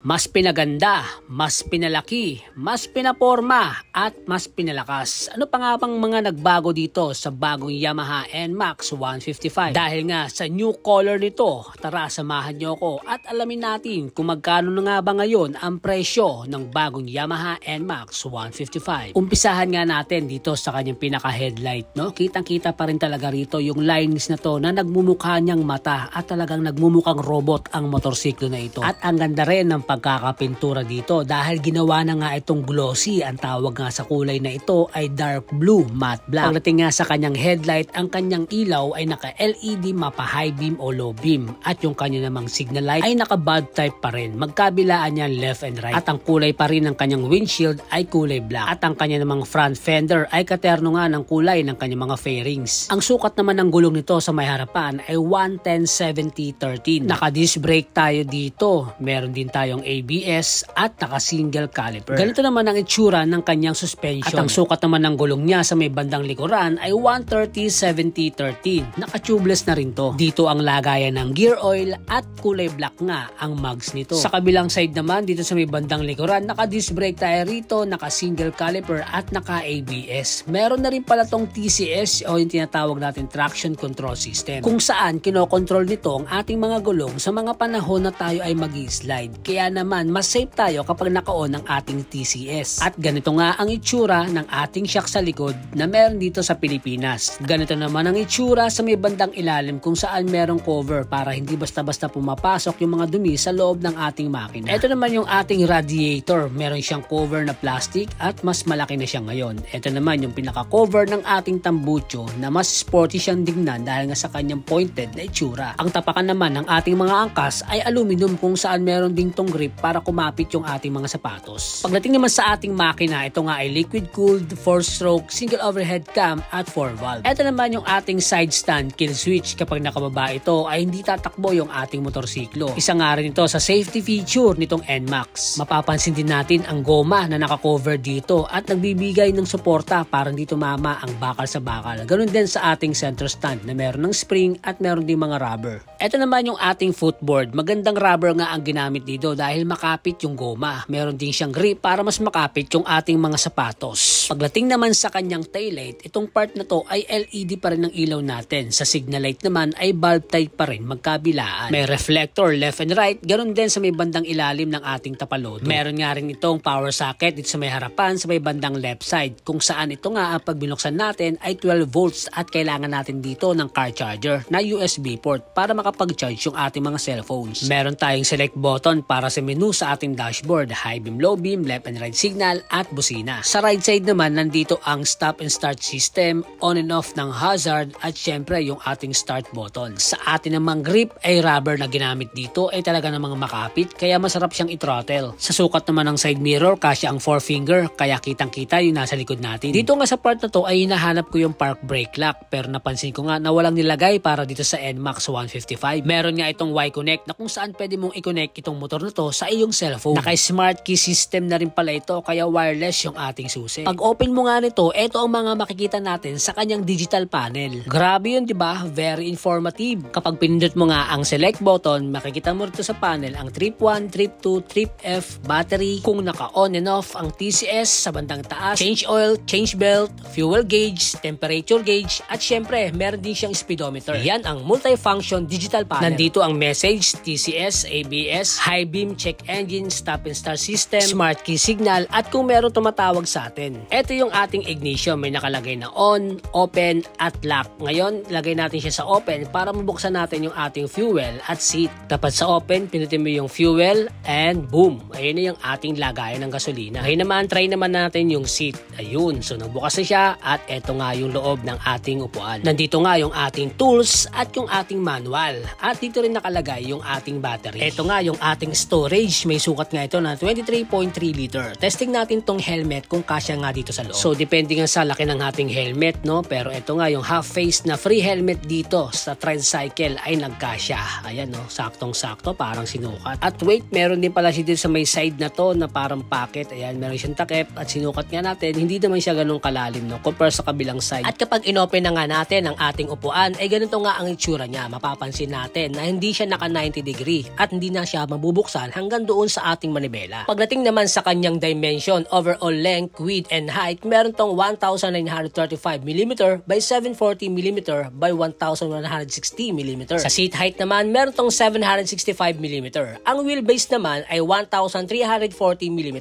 Mas pinaganda, mas pinalaki, mas pinaporma, at mas pinalakas. Ano pa nga bang mga nagbago dito sa bagong Yamaha NMAX 155? Dahil nga sa new color nito, tara samahan nyo ako at alamin natin kung magkano na nga ba ngayon ang presyo ng bagong Yamaha NMAX 155. Umpisahan nga natin dito sa kanyang pinaka-headlight, no? Kitang-kita pa rin talaga rito yung lines na to na nagmumukha niyang mata at talagang nagmumukhang robot ang motorsiklo na ito. At ang ganda rin ng pagkakapintura dito dahil ginawa na nga itong glossy. Ang tawag nga sa kulay na ito ay dark blue matte black. Pagdating nga sa kanyang headlight, ang kanyang ilaw ay naka LED mapa high beam o low beam at yung kanya namang signal light ay naka bulb type pa rin. Magkabilaan niya left and right. At ang kulay pa rin ng kanyang windshield ay kulay black. At ang kanya namang front fender ay katerno nga ng kulay ng kanyang mga fairings. Ang sukat naman ng gulong nito sa may harapan ay 110/70/13. Naka disc brake tayo dito. Meron din tayong ABS at naka single caliper. Ganito naman ang itsura ng kanyang suspension. At ang sukat naman ng gulong niya sa may bandang likuran ay 130/70/13. Naka tubeless na rin to. Dito ang lagayan ng gear oil at kulay black nga ang mugs nito. Sa kabilang side naman dito sa may bandang likuran, naka disc brake tayo rito, naka single caliper at naka ABS. Meron na rin pala tong TCS o yung tinatawag natin traction control system, kung saan kinokontrol nito ang ating mga gulong sa mga panahon na tayo ay mag-slide. Kaya naman mas safe tayo kapag naka-on ang ating TCS. At ganito nga ang itsura ng ating shock sa likod na meron dito sa Pilipinas. Ganito naman ang itsura sa may bandang ilalim kung saan merong cover para hindi basta-basta pumapasok yung mga dumi sa loob ng ating makina. Ito naman yung ating radiator. Meron siyang cover na plastic at mas malaki na siya ngayon. Ito naman yung pinaka-cover ng ating tambucho na mas sporty siyang dignan dahil nga sa kanyang pointed na itsura. Ang tapakan naman ng ating mga angkas ay aluminum kung saan meron ding tong grip para kumapit yung ating mga sapatos. Pagdating naman sa ating makina, ito nga ay liquid-cooled, 4-stroke, single overhead cam at 4-valve. Ito naman yung ating side stand kill switch. Kapag nakababa ito ay hindi tatakbo yung ating motorsiklo. Isa nga rin ito sa safety feature nitong NMAX. Mapapansin din natin ang goma na nakakover dito at nagbibigay ng suporta para hindi tumama ang bakal sa bakal. Ganun din sa ating center stand na meron ng spring at meron din mga rubber. Ito naman yung ating footboard. Magandang rubber nga ang ginamit dito dahil makapit yung goma. Meron din siyang grip para mas makapit yung ating mga sapatos. Pagdating naman sa kanyang taillight, itong part na to ay LED pa rin ang ilaw natin. Sa signal light naman ay bulb type pa rin, magkabilaan. May reflector left and right, ganun din sa may bandang ilalim ng ating tapalodo. Meron nga rin itong power socket dito sa may harapan sa may bandang left side, kung saan ito nga pag binuksan natin ay 12 volts at kailangan natin dito ng car charger na USB port para makapag-charge yung ating mga cellphones. Meron tayong select button para sa menu sa ating dashboard, high beam, low beam, left and right signal at busina. Sa right side naman nandito ang stop and start system, on and off ng hazard at syempre yung ating start button. Sa atin namang grip ay rubber na ginamit dito ay talaga namang makapit kaya masarap siyang i-throttle. Sa sukat naman ng side mirror kasya ang 4-finger kaya kitang-kita yung nasa likod natin. Dito nga sa part na to ay hinahanap ko yung park brake lock pero napansin ko nga na walang nilagay para dito sa NMAX 155. Meron nga itong Y-Connect na kung saan pwede mong i-connect itong motor na to sa iyong cellphone. Naka-smart key system na rin pala ito kaya wireless yung ating susi. Pag open mo nga nito, ito ang mga makikita natin sa kanyang digital panel. Grabe yun, diba? Very informative. Kapag pinindot mo nga ang select button, makikita mo rito sa panel ang trip 1, trip 2, trip F, battery, kung naka-on and off ang TCS sa bandang taas, change oil, change belt, fuel gauge, temperature gauge, at syempre, meron din siyang speedometer. Yan ang multifunction digital panel. Nandito ang message, TCS, ABS, high beam, check engine, stop and start system, smart key signal, at kung meron tumatawag sa atin. Ito yung ating ignition. May nakalagay na on, open, at lock. Ngayon, lagay natin siya sa open para mabuksan natin yung ating fuel at seat. Dapat sa open, pinutin mo yung fuel and boom. Ayun na yung ating lagayan ng gasolina. Ngayon naman, try naman natin yung seat. Ayun. So, nagbukas na siya at eto nga yung loob ng ating upuan. Nandito nga yung ating tools at yung ating manual. At dito rin nakalagay yung ating battery. Ito nga yung ating storage. May sukat nga ito na 23.3 liter. Testing natin tong helmet kung kasya nga dito sa loob. So, depende nga sa laki ng ating helmet, no? Pero ito nga yung half face na free helmet dito sa Tricycle ay nagkasya. Ayan, no? Saktong-sakto, parang sinukat. At weight, meron din pala siya dito sa may side na to na parang pocket. Ayan, meron siyang takip at sinukat nga natin. Hindi naman siya ganun kalalim, no? Compare sa kabilang side. At kapag inopen na nga natin ang ating upuan, ay ganito nga ang itsura niya. Mapapansin natin na hindi siya naka 90 degree at hindi na siya mabubuksan hanggang doon sa ating manibela. Pagdating naman sa kanyang dimension, overall length, width, and height, meron tong 1935mm by 740mm by 1160mm. Sa seat height naman, meron tong 765mm. Ang wheelbase naman ay 1340mm.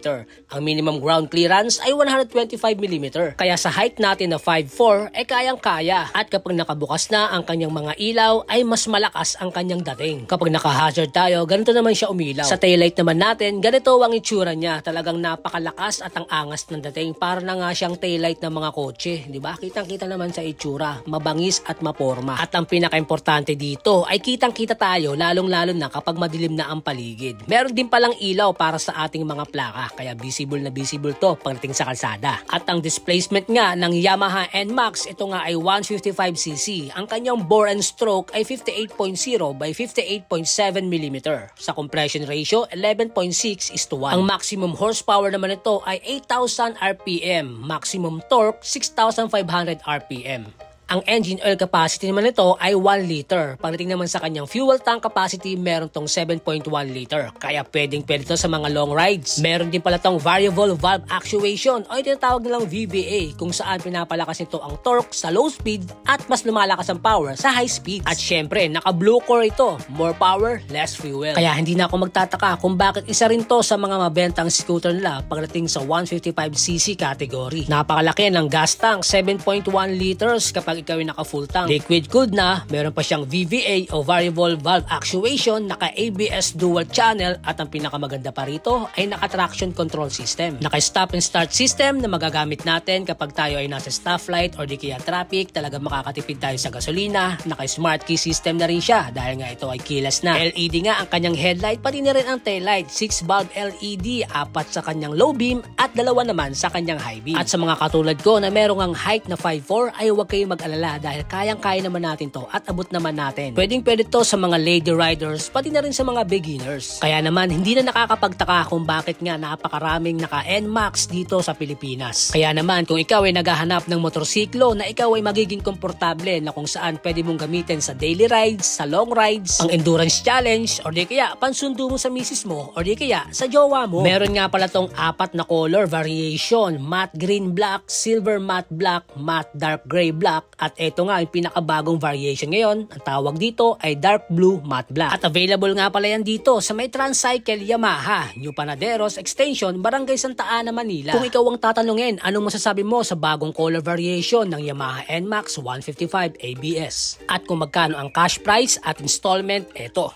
Ang minimum ground clearance ay 125mm. Kaya sa height natin na 5'4" ay kayang-kaya. At kapag nakabukas na ang kanyang mga ilaw ay mas malakas ang kanyang dating. Kapag naka-hazard tayo, ganito naman siya umilaw. Sa taillight naman natin, ganito ang itsura niya. Talagang napakalakas at ang angas ng dating. Para na nga siyang taillight ng mga kotse, di ba? Kitang-kita naman sa itsura, mabangis at maporma. At ang pinaka-importante dito ay kitang-kita tayo lalong-lalo na kapag madilim na ang paligid. Meron din palang ilaw para sa ating mga plaka, kaya visible na visible to pagdating sa kalsada. At ang displacement nga ng Yamaha NMAX, ito nga ay 155cc. Ang kanyang bore and stroke ay 58.0 by 58.7mm. Sa compression ratio, 11.6:1. Ang maximum horsepower naman ito ay 8,000 RPM, maximum torque 6,500 RPM. Ang engine oil capacity naman nito ay 1 liter. Pagdating naman sa kanyang fuel tank capacity, meron tong 7.1 liter. Kaya pwede ito sa mga long rides. Meron din pala tong variable valve actuation o tinatawag nilang VVA, kung saan pinapalakas nito ang torque sa low speed at mas lumalakas ang power sa high speed. At syempre, naka blue core ito. More power, less fuel. Kaya hindi na ako magtataka kung bakit isa rin to sa mga mabentang scooter nila pagdating sa 155cc category. Napakalaki ng gas tank, 7.1 liters kapag ikaw ay naka full tank. Liquid cooled na, meron pa siyang VVA o variable valve actuation, naka ABS dual channel, at ang pinakamaganda pa rito ay naka traction control system. Naka stop and start system na magagamit natin kapag tayo ay nasa stoplight or di kaya traffic. Talaga makakatipid tayo sa gasolina. Naka smart key system na rin siya dahil nga ito ay keyless na. LED nga ang kanyang headlight, pati na rin ang taillight. 6 bulb LED, 4 sa kanyang low beam at 2 naman sa kanyang high beam. At sa mga katulad ko na merong ang height na 5'4", ay huwag kayong mag-alala dahil kayang-kaya naman natin to at abot naman natin. Pwede to sa mga lady riders, pati na rin sa mga beginners. Kaya naman hindi na nakakapagtaka kung bakit nga napakaraming naka NMAX dito sa Pilipinas. Kaya naman kung ikaw ay naghahanap ng motorsiklo na ikaw ay magiging komportable na kung saan pwede mong gamitin sa daily rides, sa long rides, ang endurance challenge, or di kaya pansundo mo sa misis mo, or di kaya sa jowa mo. Meron nga pala tong 4 na color variation: matte green black, silver matte black, matte dark gray black, at ito nga yung pinakabagong variation ngayon. Ang tawag dito ay dark blue matte black. At available nga pala yan dito sa may Tricycle Yamaha, New Panaderos Extension, Barangay Santa Ana, Manila. Kung ikaw ang tatanungin, anong masasabi mo sa bagong color variation ng Yamaha NMAX 155 ABS? At kung magkano ang cash price at installment, eto.